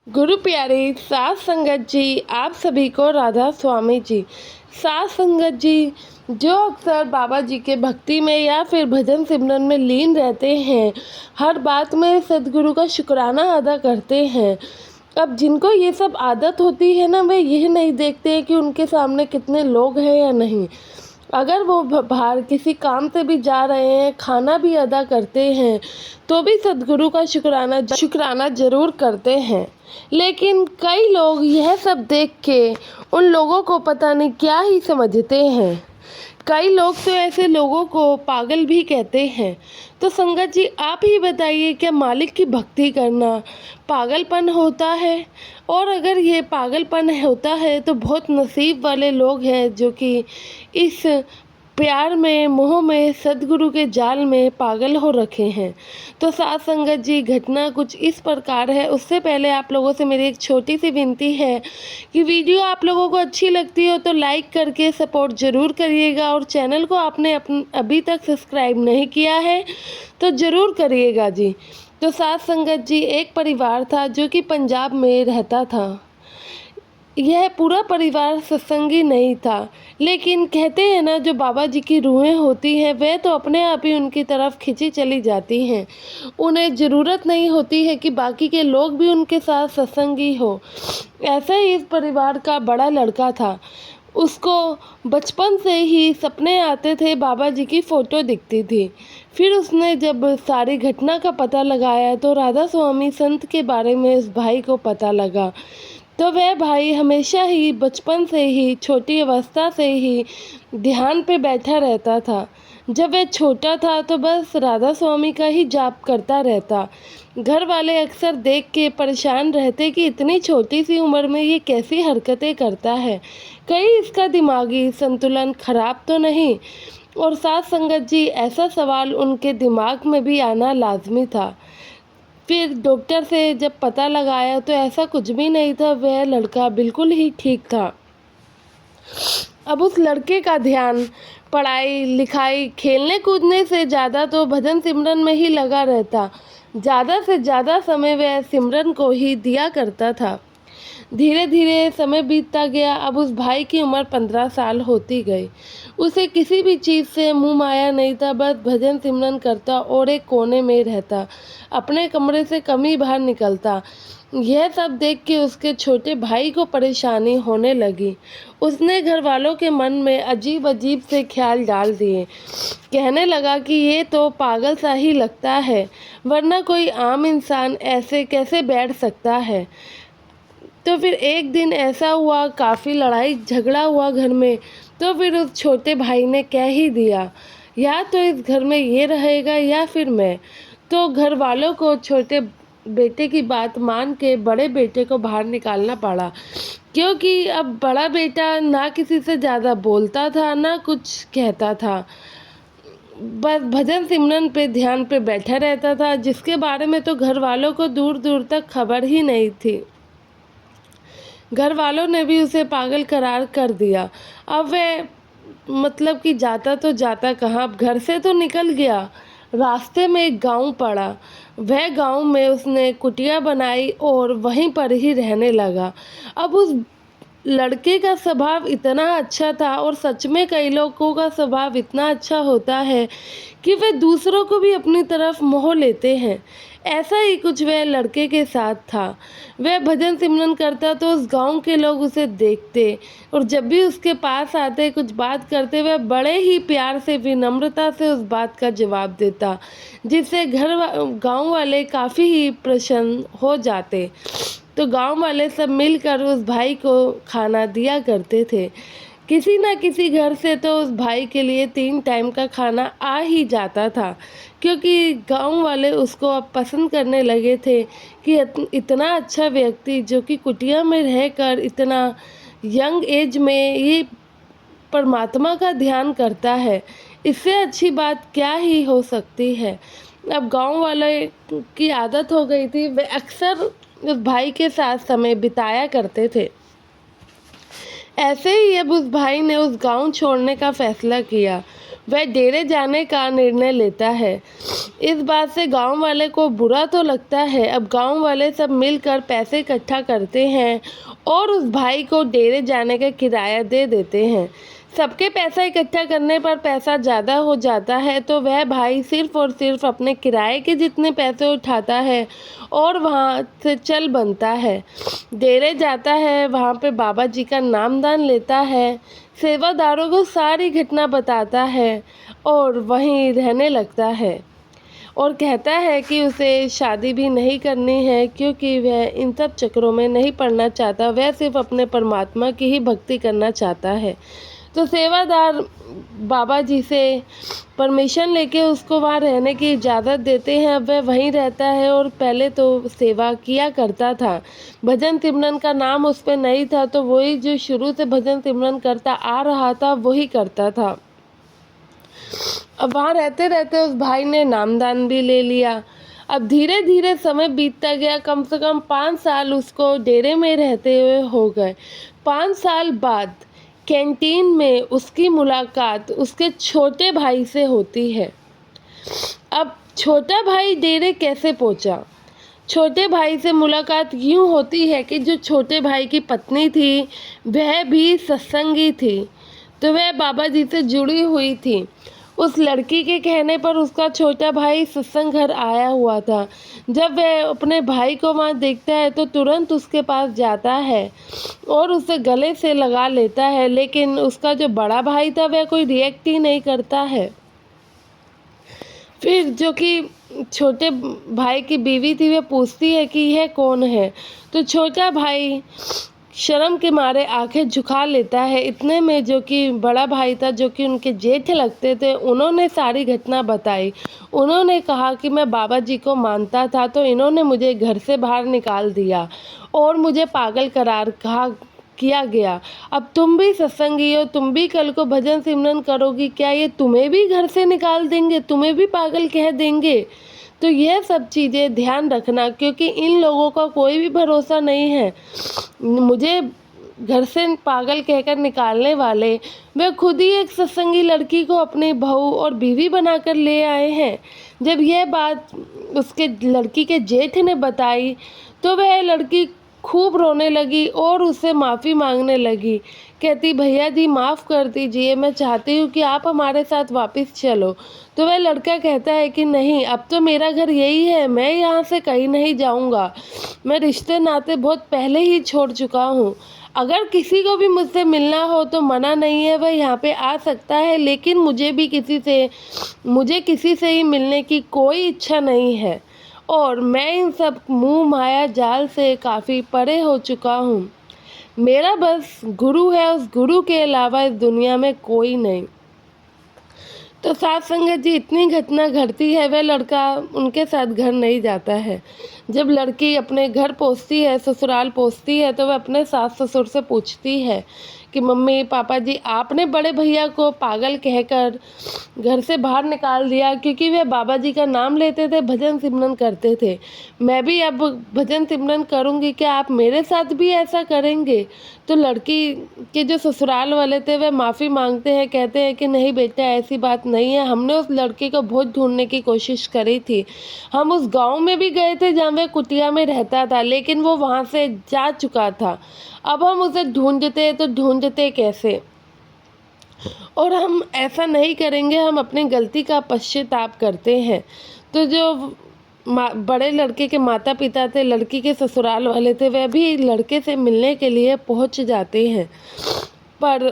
गुरु प्यारे साथ संगत जी, आप सभी को राधा स्वामी जी। साथ संगत जी जो अक्सर बाबा जी के भक्ति में या फिर भजन सिमरन में लीन रहते हैं, हर बात में सदगुरु का शुक्राना अदा करते हैं। अब जिनको ये सब आदत होती है ना, वे यह नहीं देखते हैं कि उनके सामने कितने लोग हैं या नहीं। अगर वो बाहर किसी काम से भी जा रहे हैं, खाना भी अदा करते हैं, तो भी सदगुरु का शुक्राना जरूर करते हैं। लेकिन कई लोग यह सब देख के उन लोगों को पता नहीं क्या ही समझते हैं। कई लोग तो ऐसे लोगों को पागल भी कहते हैं। तो संगत जी, आप ही बताइए, क्या मालिक की भक्ति करना पागलपन होता है? और अगर ये पागलपन होता है तो बहुत नसीब वाले लोग हैं जो कि इस प्यार में, मोह में, सदगुरु के जाल में पागल हो रखे हैं। तो साथ संगत जी, घटना कुछ इस प्रकार है। उससे पहले आप लोगों से मेरी एक छोटी सी विनती है कि वीडियो आप लोगों को अच्छी लगती हो तो लाइक करके सपोर्ट ज़रूर करिएगा, और चैनल को आपने अभी तक सब्सक्राइब नहीं किया है तो ज़रूर करिएगा जी। तो साथ संगत जी, एक परिवार था जो कि पंजाब में रहता था। यह पूरा परिवार सत्संगी नहीं था, लेकिन कहते हैं ना, जो बाबा जी की रूहें होती हैं वह तो अपने आप ही उनकी तरफ खिंची चली जाती हैं। उन्हें ज़रूरत नहीं होती है कि बाकी के लोग भी उनके साथ सत्संगी हो। ऐसा ही इस परिवार का बड़ा लड़का था। उसको बचपन से ही सपने आते थे, बाबा जी की फ़ोटो दिखती थी। फिर उसने जब सारी घटना का पता लगाया तो राधा स्वामी संत के बारे में उस भाई को पता लगा। तो वह भाई हमेशा ही बचपन से ही, छोटी अवस्था से ही ध्यान पे बैठा रहता था। जब वह छोटा था तो बस राधा स्वामी का ही जाप करता रहता। घर वाले अक्सर देख के परेशान रहते कि इतनी छोटी सी उम्र में ये कैसी हरकतें करता है, कहीं इसका दिमागी संतुलन खराब तो नहीं। और साथ संगत जी, ऐसा सवाल उनके दिमाग में भी आना लाजमी था। फिर डॉक्टर से जब पता लगाया तो ऐसा कुछ भी नहीं था, वह लड़का बिल्कुल ही ठीक था। अब उस लड़के का ध्यान पढ़ाई लिखाई, खेलने कूदने से ज़्यादा तो भजन सिमरन में ही लगा रहता। ज़्यादा से ज़्यादा समय वह सिमरन को ही दिया करता था। धीरे धीरे समय बीतता गया। अब उस भाई की उम्र 15 साल होती गई। उसे किसी भी चीज़ से मुँह माया नहीं था, बस भजन सिमरन करता और एक कोने में रहता, अपने कमरे से कम ही बाहर निकलता। यह सब देख के उसके छोटे भाई को परेशानी होने लगी। उसने घर वालों के मन में अजीब अजीब से ख्याल डाल दिए। कहने लगा कि ये तो पागल सा ही लगता है, वरना कोई आम इंसान ऐसे कैसे बैठ सकता है। तो फिर एक दिन ऐसा हुआ, काफ़ी लड़ाई झगड़ा हुआ घर में। तो फिर उस छोटे भाई ने कह ही दिया, या तो इस घर में ये रहेगा या फिर मैं। तो घर वालों को छोटे बेटे की बात मान के बड़े बेटे को बाहर निकालना पड़ा, क्योंकि अब बड़ा बेटा ना किसी से ज़्यादा बोलता था ना कुछ कहता था, बस भजन सिमरन पे ध्यान पे बैठा रहता था, जिसके बारे में तो घर वालों को दूर दूर तक खबर ही नहीं थी। घर वालों ने भी उसे पागल करार कर दिया। अब वह मतलब कि जाता तो जाता कहाँ, अब घर से तो निकल गया। रास्ते में एक गांव पड़ा। वह गांव में उसने कुटिया बनाई और वहीं पर ही रहने लगा। अब उस लड़के का स्वभाव इतना अच्छा था, और सच में कई लोगों का स्वभाव इतना अच्छा होता है कि वे दूसरों को भी अपनी तरफ मोह लेते हैं। ऐसा ही कुछ वह लड़के के साथ था। वह भजन सिमरन करता तो उस गांव के लोग उसे देखते, और जब भी उसके पास आते, कुछ बात करते, वह बड़े ही प्यार से, विनम्रता से उस बात का जवाब देता, जिससे गांव वाले काफ़ी ही प्रसन्न हो जाते। तो गांव वाले सब मिलकर उस भाई को खाना दिया करते थे। किसी न किसी घर से तो उस भाई के लिए 3 टाइम का खाना आ ही जाता था, क्योंकि गांव वाले उसको अब पसंद करने लगे थे कि इतना अच्छा व्यक्ति जो कि कुटिया में रहकर इतना यंग एज में ये परमात्मा का ध्यान करता है, इससे अच्छी बात क्या ही हो सकती है। अब गांव वाले की आदत हो गई थी, वे अक्सर उस भाई के साथ समय बिताया करते थे। ऐसे ही अब उस भाई ने उस गांव छोड़ने का फैसला किया वह डेरे जाने का निर्णय लेता है। इस बात से गांव वाले को बुरा तो लगता है। अब गांव वाले सब मिलकर पैसे इकट्ठा करते हैं और उस भाई को डेरे जाने का किराया दे देते हैं। सबके पैसा इकट्ठा करने पर पैसा ज़्यादा हो जाता है तो वह भाई सिर्फ और सिर्फ अपने किराए के जितने पैसे उठाता है और वहाँ से चल बनता है। डेरे जाता है, वहाँ पे बाबा जी का नामदान लेता है, सेवादारों को सारी घटना बताता है और वहीं रहने लगता है और कहता है कि उसे शादी भी नहीं करनी है क्योंकि वह इन सब चक्रों में नहीं पड़ना चाहता। वह सिर्फ अपने परमात्मा की ही भक्ति करना चाहता है। तो सेवादार बाबा जी से परमिशन लेके उसको वहाँ रहने की इजाज़त देते हैं। अब वह वहीं रहता है और पहले तो सेवा किया करता था। भजन सिमरन का नाम उस पर नहीं था तो वही जो शुरू से भजन सिमरन करता आ रहा था वही करता था। अब वहाँ रहते रहते उस भाई ने नामदान भी ले लिया। अब धीरे धीरे समय बीतता गया। कम से कम 5 साल उसको डेरे में रहते हुए हो गए। 5 साल बाद कैंटीन में उसकी मुलाकात उसके छोटे भाई से होती है। अब छोटा भाई डेरे कैसे पहुंचा? छोटे भाई से मुलाकात यूँ होती है कि जो छोटे भाई की पत्नी थी वह भी सत्संगी थी, तो वह बाबा जी से जुड़ी हुई थी। उस लड़की के कहने पर उसका छोटा भाई सत्संग घर आया हुआ था। जब वह अपने भाई को वहाँ देखता है तो तुरंत उसके पास जाता है और उसे गले से लगा लेता है, लेकिन उसका जो बड़ा भाई था वह कोई रिएक्ट ही नहीं करता है। फिर जो कि छोटे भाई की बीवी थी वह पूछती है कि यह कौन है, तो छोटा भाई शर्म के मारे आंखें झुका लेता है। इतने में जो कि बड़ा भाई था, जो कि उनके जेठ लगते थे, उन्होंने सारी घटना बताई। उन्होंने कहा कि मैं बाबा जी को मानता था तो इन्होंने मुझे घर से बाहर निकाल दिया और मुझे पागल करार किया गया। अब तुम भी सत्संगी हो, तुम भी कल को भजन सिमरन करोगी, क्या ये तुम्हें भी घर से निकाल देंगे, तुम्हें भी पागल कह देंगे? तो यह सब चीज़ें ध्यान रखना, क्योंकि इन लोगों का कोई भी भरोसा नहीं है। मुझे घर से पागल कहकर निकालने वाले वे खुद ही एक सत्संगी लड़की को अपनी बहू और बीवी बनाकर ले आए हैं। जब यह बात उसके लड़की के जेठ ने बताई तो वह लड़की खूब रोने लगी और उससे माफ़ी मांगने लगी। कहती, भैया जी माफ़ कर दीजिए, मैं चाहती हूँ कि आप हमारे साथ वापस चलो। तो वह लड़का कहता है कि नहीं, अब तो मेरा घर यही है, मैं यहाँ से कहीं नहीं जाऊँगा। मैं रिश्ते नाते बहुत पहले ही छोड़ चुका हूँ। अगर किसी को भी मुझसे मिलना हो तो मना नहीं है, वह यहाँ पे आ सकता है, लेकिन मुझे किसी से ही मिलने की कोई इच्छा नहीं है और मैं इन सब मुँह माया जाल से काफ़ी परे हो चुका हूँ। मेरा बस गुरु है, उस गुरु के अलावा इस दुनिया में कोई नहीं। तो साथ संगत जी, इतनी घटना घटती है, वह लड़का उनके साथ घर नहीं जाता है। जब लड़की अपने घर पहुंचती है, ससुराल पहुंचती है, तो वह अपने सास ससुर से पूछती है कि मम्मी पापा जी, आपने बड़े भैया को पागल कहकर घर से बाहर निकाल दिया, क्योंकि वे बाबा जी का नाम लेते थे, भजन सिमरन करते थे। मैं भी अब भजन सिमरन करूँगी, क्या आप मेरे साथ भी ऐसा करेंगे? तो लड़की के जो ससुराल वाले थे वह माफ़ी मांगते हैं, कहते हैं कि नहीं बेटा, ऐसी बात नहीं है। हमने उस लड़के को बहुत ढूंढने की कोशिश करी थी। हम उस गांव में भी गए थे जहाँ वह कुटिया में रहता था, लेकिन वो वहाँ से जा चुका था। अब हम उसे ढूंढते तो ढूंढते कैसे? और हम ऐसा नहीं करेंगे, हम अपनी गलती का पश्चाताप करते हैं। तो जो बड़े लड़के के माता पिता थे, लड़की के ससुराल वाले थे, वह भी लड़के से मिलने के लिए पहुंच जाते हैं। पर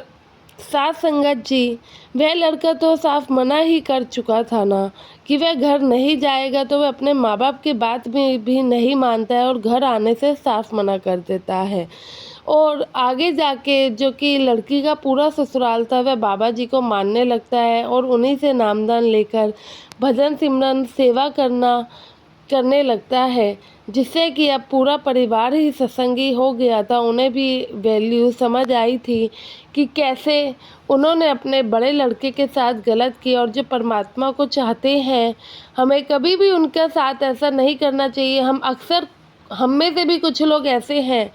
साथ संगत जी, वह लड़का तो साफ मना ही कर चुका था ना कि वह घर नहीं जाएगा, तो वह अपने माँ बाप की बात में भी नहीं मानता है और घर आने से साफ मना कर देता है। और आगे जाके जो कि लड़की का पूरा ससुराल था वह बाबा जी को मानने लगता है और उन्हीं से नामदान लेकर भजन सिमरन सेवा करने लगता है, जिससे कि अब पूरा परिवार ही सत्संगी हो गया था। उन्हें भी वैल्यू समझ आई थी कि कैसे उन्होंने अपने बड़े लड़के के साथ गलत किया और जो परमात्मा को चाहते हैं हमें कभी भी उनके साथ ऐसा नहीं करना चाहिए। हम में से भी कुछ लोग ऐसे हैं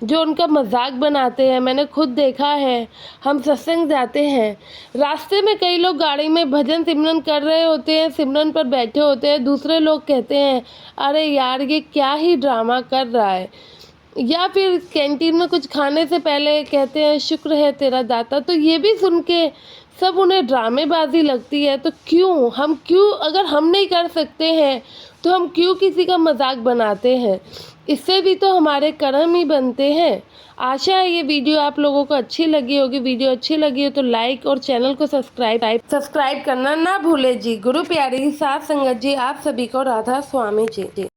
जो उनका मजाक बनाते हैं। मैंने खुद देखा है, हम सत्संग जाते हैं, रास्ते में कई लोग गाड़ी में भजन सिमरन कर रहे होते हैं, सिमरन पर बैठे होते हैं, दूसरे लोग कहते हैं अरे यार ये क्या ही ड्रामा कर रहा है। या फिर कैंटीन में कुछ खाने से पहले कहते हैं शुक्र है तेरा दाता। तो ये भी सुन के सब उन्हें ड्रामेबाजी लगती है। तो क्यों अगर हम नहीं कर सकते हैं तो हम क्यों किसी का मजाक बनाते हैं? इससे भी तो हमारे कर्म ही बनते हैं। आशा है ये वीडियो आप लोगों को अच्छी लगी होगी। वीडियो अच्छी लगी हो तो लाइक और चैनल को सब्सक्राइब करना ना भूले जी। गुरु प्यारी साथ संगत जी, आप सभी को राधा स्वामी जी।